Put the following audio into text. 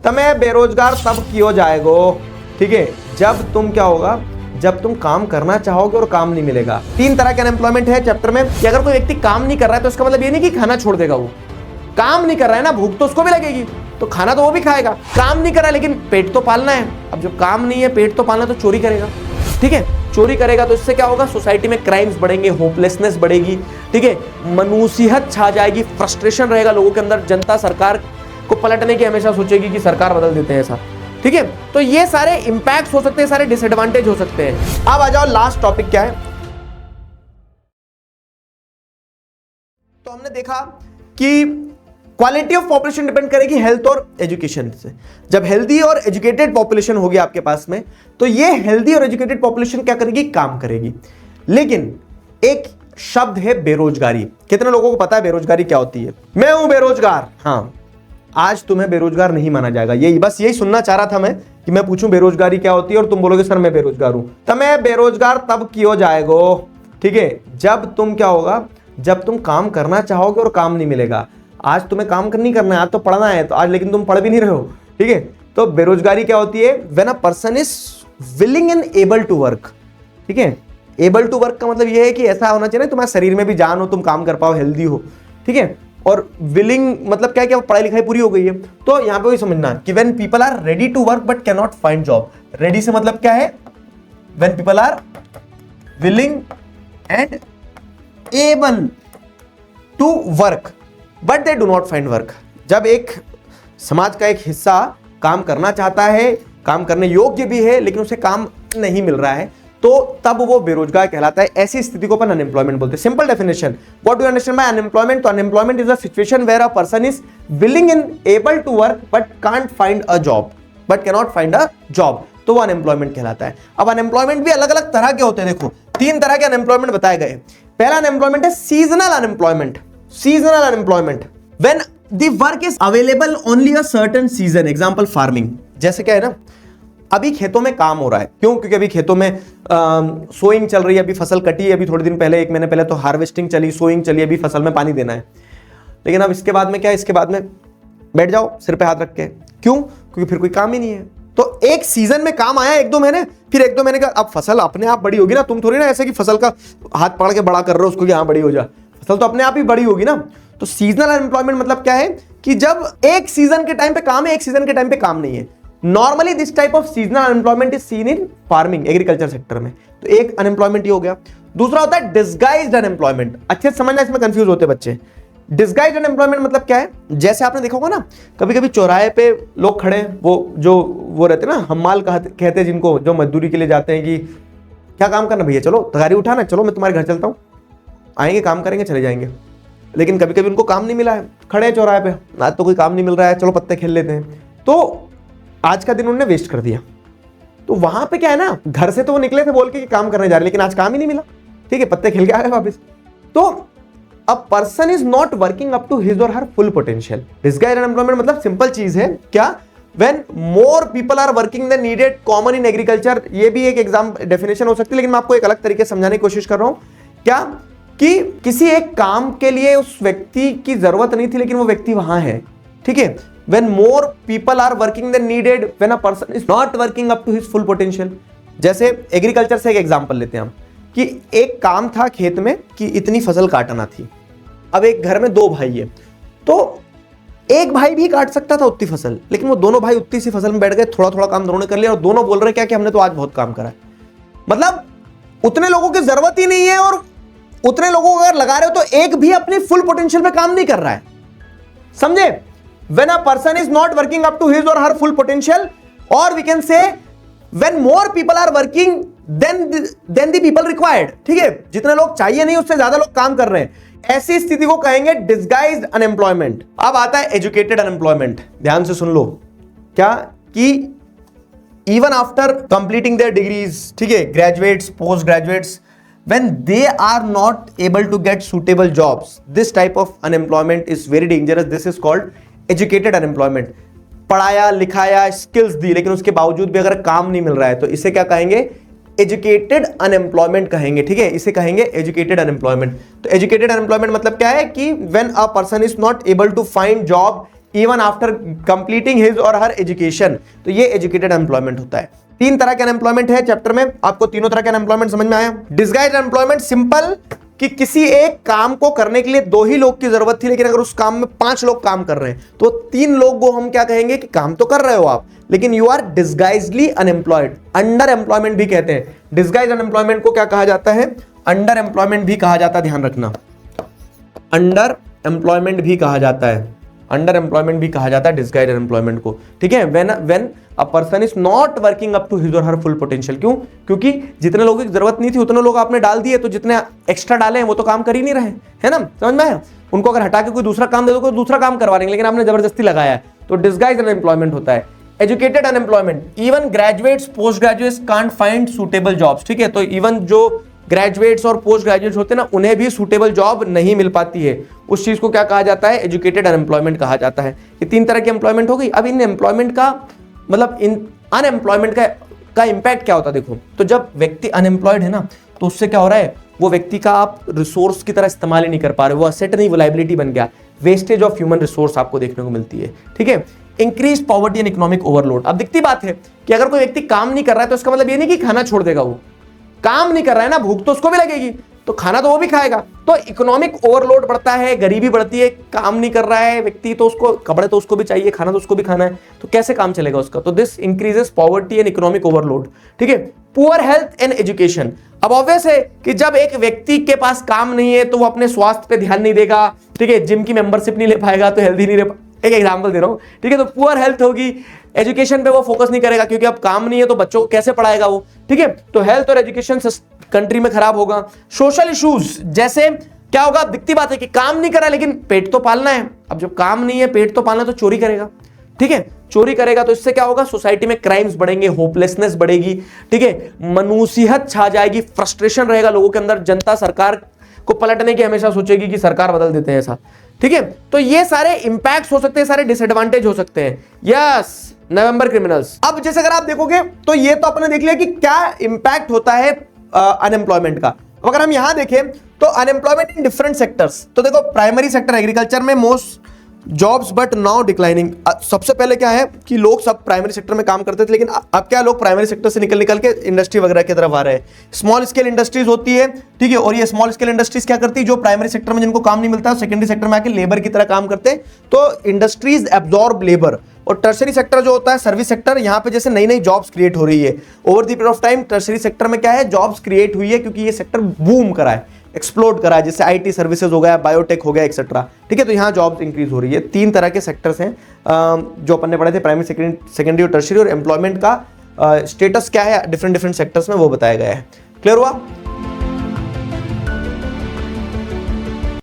તમે बेरोजगार तब क्यों जाएगो, ठीक है, जब तुम क्या होगा, जब तुम काम करना चाहोगे और काम नहीं मिलेगा। 3 तरह के अनएम्प्लॉयमेंट है चैप्टर में कि अगर कोई व्यक्ति काम नहीं कर रहा है तो इसका मतलब ये नहीं कि खाना छोड़ देगा, वो काम नहीं कर रहा है ना, भूख तो उसको भी लगेगी, तो खाना तो वो भी खाएगा। काम नहीं कर रहा है लेकिन पेट तो पालना है, अब जब काम नहीं है, पेट तो पालना, तो चोरी करेगा, ठीक है, चोरी करेगा तो इससे क्या होगा, सोसाइटी में क्राइम्स बढ़ेंगे, होपलेसनेस बढ़ेगी, ठीक है, मनुष्यत छा जाएगी, फ्रस्ट्रेशन रहेगा लोगों के अंदर, जनता सरकार को पलटने की हमेशा सोचेगी कि सरकार बदल देते हैं ऐसा, ठीक है। तो ये सारे इंपैक्ट्स हो सकते हैं, सारे डिसएडवांटेज हो सकते हैं। अब आ जाओ लास्ट टॉपिक क्या है। तो हमने देखा कि क्वालिटी ऑफ पॉपुलेशन डिपेंड करेगी हेल्थ और एजुकेशन से। जब हेल्दी और एजुकेटेड पॉपुलेशन होगी आपके पास में, तो ये हेल्दी और एजुकेटेड पॉपुलेशन क्या करेगी, काम करेगी। लेकिन एक शब्द है बेरोजगारी। कितने लोगों को पता है बेरोजगारी क्या होती है? मैं हूं बेरोजगार, हाँ, आज तुम्हें बेरोजगार नहीं माना जाएगा। यही सुनना चाह रहा था मैं, कि मैं पूछूं बेरोजगारी क्या होती है और तुम बोलोगे सर मैं बेरोजगार हूं। तुम्हें बेरोजगार तब क्यों जाएगो, ठीक है, जब तुम क्या होगा, जब तुम काम करना चाहोगे और काम नहीं मिलेगा। आज तुम्हें काम नहीं करना है, आज तो पढ़ना है, तो आज लेकिन तुम पढ़ भी नहीं रहे हो, ठीक है। तो बेरोजगारी क्या होती है? When a person is willing and able to work, ठीक है। एबल टू वर्क का मतलब यह है कि ऐसा होना चाहिए ना, तुम्हारे शरीर में भी जान हो, तुम काम कर पाओ, हेल्दी हो, ठीक है। और विलिंग मतलब क्या है कि पढ़ाई लिखाई पूरी हो गई है। तो यहां पे वही समझना कि when people are ready to work but can not find job. Ready से मतलब क्या है? When people are willing and able to work but they do not find work. जब एक समाज का एक हिस्सा काम करना चाहता है, काम करने योग्य भी है, लेकिन उसे काम नहीं मिल रहा है, तो तब वो बेरोजगार कहलाता है। ऐसी स्थिति को अपन अनएम्प्लॉयमेंट बोलते हैं। Simple definition, what do you understand by unemployment? तो unemployment is a situation where a person is willing and able to work but can't find a job, but can not find a job, तो वो unemployment कहलाता है। अब unemployment भी अलग अलग तरह के होते हैं। देखो 3 तरह के अनएम्प्लॉयमेंट बताए गए। पहला अनएम्प्लॉयमेंट है seasonal unemployment. Seasonal unemployment when the work is available only a certain season. Example farming, जैसे क्या है ना, अभी खेतों में काम हो रहा है, क्यों? क्योंकि अभी खेतों में सोइंग चल रही है, अभी फसल कटी है, अभी थोड़े दिन पहले, 1 महीने पहले तो हार्वेस्टिंग चली, सोइंग चली, अभी फसल में पानी देना है। लेकिन अब इसके बाद में क्या है? इसके बाद में बैठ जाओ सिर पे हाथ रख के, क्यों? क्योंकि फिर कोई काम ही नहीं है। तो एक सीजन में काम आया 1-2 महीने, फिर 1-2 महीने का अब फसल अपने आप बड़ी होगी ना। तुम थोड़ी ना ऐसे कि फसल का हाथ पकड़ के बड़ा कर रहे हो उसको कि हाँ बड़ी हो जा, फसल तो अपने आप ही बड़ी होगी ना। तो सीजनल अनएम्प्लॉयमेंट मतलब क्या है कि जब एक सीजन के टाइम पे काम है, एक सीजन के टाइम पे काम नहीं है। Normally this type of seasonal unemployment is seen in farming, agriculture sector में। तो एक अनएम्प्लॉयमेंट ये हो गया। दूसरा होता है डिस्गाइज्ड अनएम्प्लॉयमेंट। अच्छे से समझना, इसमें कंफ्यूज होते बच्चे। डिस्गाइज्ड अनएम्प्लॉयमेंट मतलब क्या है? जैसे आपने देखा होगा ना, कभी कभी चौराहे पे लोग खड़े, वो रहते ना, हम्माल कहते हैं जिनको, जो मजदूरी के लिए जाते हैं कि क्या काम करना भैया, चलो तगारी उठाना, चलो मैं तुम्हारे घर चलता हूँ, आएंगे काम करेंगे चले जाएंगे। लेकिन कभी कभी उनको काम नहीं मिला है, खड़े हैं चौराहे पे, आज तो कोई काम नहीं मिल रहा है, चलो पत्ते खेल लेते हैं, तो आज का दिन उन्होंने वेस्ट कर दिया। तो वहां पे क्या है ना, घर से तो वो निकले थे बोल के कि काम करने जा रहे, लेकिन आज काम ही नहीं मिला, ठीक है, पत्ते खेल के आ गए वापस। तो a person is not working up to his or her full potential. Disguised unemployment मतलब सिंपल चीज है क्या? When more people are working than needed, common in agriculture. ये भी एक एग्जाम डेफिनेशन हो सकती है, लेकिन मैं आपको एक अलग तरीके से समझाने की कोशिश कर रहा हूं। क्या कि किसी एक काम के लिए उस व्यक्ति की जरूरत नहीं थी, लेकिन वो व्यक्ति वहां है, ठीक है। When more people are working than needed, when a person is not working up to his full potential। जैसे एग्रीकल्चर से एक एग्जांपल लेते हैं हम, कि एक काम था खेत में कि इतनी फसल काटना थी। अब एक घर में 2 भाई है, तो एक भाई भी काट सकता था उतनी फसल, लेकिन वो दोनों भाई उतनी सी फसल में बैठ गए, थोड़ा थोड़ा काम दोनों ने कर लिया, और दोनों बोल रहे क्या कि हमने तो आज बहुत काम करा है। मतलब उतने लोगों की जरूरत ही नहीं है, और उतने लोगों को अगर लगा रहे हो तो एक भी अपनी फुल पोटेंशियल में काम नहीं कर रहा है। समझे? When a person is not working up to his or her full potential, or we can say when more people are working than the people required, ठीक है, जितने लोग चाहिए नहीं उससे ज्यादा लोग काम कर रहे हैं, ऐसी स्थिति को कहेंगे डिस्गाइज्ड अनएम्प्लॉयमेंट। अब आता है एजुकेटेड अनएम्प्लॉयमेंट। ध्यान से सुन लो, क्या कि even after completing there degrees, ठीक है, graduates, post graduates, when they are not able to get suitable jobs, this type of unemployment is very dangerous. This is called educated unemployment. पढ़ाया लिखाया, skills दी, लेकिन उसके बावजूद भी अगर काम नहीं मिल रहा है, तो इसे क्या कहेंगे? एजुकेटेड अनएम्प्लॉयमेंट कहेंगे, ठीक है, इसे कहेंगे एजुकेटेड अनएम्प्लॉयमेंट। तो एजुकेटेड अनएम्प्लॉयमेंट मतलब क्या है कि when a person is not able to find job even after completing his or her education, तो ये एजुकेटेड अनएम्प्लॉयमेंट होता है। 3 तरह के अनएम्प्लॉयमेंट है चैप्टर में, आपको तीनों तरह के अनएम्प्लॉयमेंट समझ में आया। डिसगाइज्ड अनएम्प्लॉयमेंट सिंपल, कि किसी एक काम को करने के लिए 2 ही लोग की जरूरत थी, लेकिन अगर उस काम में 5 लोग काम कर रहे हैं तो 3 लोग को हम क्या कहेंगे कि काम तो कर रहे हो आप, लेकिन you are disguisedly unemployed. Under employment भी कहते हैं। डिसगाइज्ड अनएम्प्लॉयमेंट को क्या कहा जाता है? अंडर एम्प्लॉयमेंट भी कहा जाता है, ध्यान रखना, अंडर एम्प्लॉयमेंट भी कहा जाता है, अंडर एम्प्लॉयमेंट भी कहा जाता है डिसगाइज्ड अनएम्प्लॉयमेंट को, ठीक है। When a person is not working up to his or her full potential. क्यों? क्योंकि जितने लोगों की जरूरत नहीं थी उतने लोग आपने डाल दिए, तो जितने एक्स्ट्रा डाले हैं वो तो काम कर ही नहीं रहे, है ना, समझ में आया? उनको अगर हटा के कोई दूसरा काम दे दो, कोई दूसरा काम करवा देंगे, लेकिन आपने जबरदस्ती लगाया है, तो डिसगाइज्ड अनएम्प्लॉयमेंट होता है। Educated unemployment, even graduates post graduates can't find suitable jobs, ठीक है। तो इवन जो ग्रेजुएट्स और पोस्ट ग्रेजुएट्स होते हैं ना, उन्हें भी सूटेबल जॉब नहीं मिल पाती है, उस चीज को क्या कहा जाता है? एजुकेटेड अनएम्प्लॉयमेंट कहा जाता है। ये 3 तरह की एम्प्लॉयमेंट हो गई। अब इन एम्प्लॉयमेंट का मतलब इन अनएम्प्लॉयमेंट का इंपैक्ट क्या होता है? देखो, तो जब व्यक्ति अनएम्प्लॉयड है ना, तो उससे क्या हो रहा है, वो व्यक्ति का आप रिसोर्स की तरह इस्तेमाल ही नहीं कर पा रहे, वो असेट नहीं, वो लायबिलिटी बन गया, वेस्टेज ऑफ ह्यूमन रिसोर्स आपको देखने को मिलती है, ठीक है। Increase poverty and economic overload. अब दिखती बात है कि अगर कोई व्यक्ति काम नहीं कर रहा है तो इसका मतलब ये नहीं कि खाना छोड़ देगा, वो काम नहीं कर रहा है ना, भूख तो उसको भी लगेगी, तो खाना तो वो भी खाएगा। तो इकोनॉमिक ओवरलोड बढ़ता है, गरीबी बढ़ती है, काम नहीं कर रहा है व्यक्ति तो उसको कपड़े तो उसको भी चाहिए, खाना तो उसको भी खाना है, तो कैसे काम चलेगा उसका? तो this increases poverty and economic overload, ठीक है। Poor health and education. अब ऑब्वियस है कि जब एक व्यक्ति के पास काम नहीं है तो वो अपने स्वास्थ्य पे ध्यान नहीं देगा, ठीक है, जिम की मेंबरशिप नहीं ले पाएगा तो हेल्दी नहीं रह, एक एग्जांपल दे रहा हूं, ठीक है। तो पुअर हेल्थ होगी, एजुकेशन पे वो फोकस नहीं करेगा क्योंकि अब काम नहीं है तो बच्चों को कैसे पढ़ाएगा वो, ठीक है। तो हेल्थ और एजुकेशन कंट्री में खराब होगा। सोशल इश्यूज, जैसे क्या होगा? दिखती बात है कि काम नहीं कर रहा लेकिन पेट तो पालना है, अब जब काम नहीं है पेट तो पालना, तो चोरी करेगा, ठीक है, चोरी करेगा तो इससे क्या होगा? सोसाइटी में क्राइम्स बढ़ेंगे, होपलेसनेस बढ़ेगी, ठीक है, मनुष्यत छा जाएगी, फ्रस्ट्रेशन रहेगा लोगों के अंदर, जनता सरकार को पलटने की हमेशा सोचेगी कि सरकार बदल देते हैं ऐसा, ठीक है। तो ये सारे इंपैक्ट्स हो सकते हैं, सारे डिसएडवांटेज हो सकते हैं। यस, नवंबर क्रिमिनल्स। अब जैसे अगर आप देखोगे तो ये तो आपने देख लिया कि क्या इंपैक्ट होता है अनएम्प्लॉयमेंट का। अगर हम यहां देखें तो अनएम्प्लॉयमेंट इन डिफरेंट सेक्टर्स, तो देखो प्राइमरी सेक्टर एग्रीकल्चर में most jobs but now declining. सबसे पहले क्या है कि लोग सब प्राइमरी सेक्टर में काम करते थे, लेकिन अब क्या लोग प्राइमरी सेक्टर से निकल के इंडस्ट्री वगैरह की तरफ आ रहे हैं। स्मॉल स्केल इंडस्ट्रीज होती है, ठीक है, और ये स्मॉल स्केल इंडस्ट्रीज क्या करती है? जो प्राइमरी सेक्टर में जिनको काम नहीं मिलता सेकेंडरी सेक्टर में आके लेबर की तरह काम करते हैं, तो इंडस्ट्रीज एब्जॉर्ब लेबर। और टर्शरी सेक्टर जो होता है सर्विस सेक्टर, यहाँ पे जैसे नई नई जॉब्स क्रिएट हो रही है over the period of time. Tertiary sector में क्या है? जॉब्स क्रिएट हुई है क्योंकि ये सेक्टर बूम करा है, एक्सप्लोड करा है, जैसे आईटी सर्विसेज हो गया, बायोटेक हो गया, एक्सेट्रा, ठीक है। तो यहाँ जॉब्स इंक्रीज हो रही है। 3 तरह के सेक्टर्स हैं जो अपन ने पढ़े थे, प्राइमरी, सेकेंडरी और टर्शरी, और एम्प्लॉयमेंट का स्टेटस क्या है डिफरेंट सेक्टर्स में वो बताया गया है। क्लियर हुआ?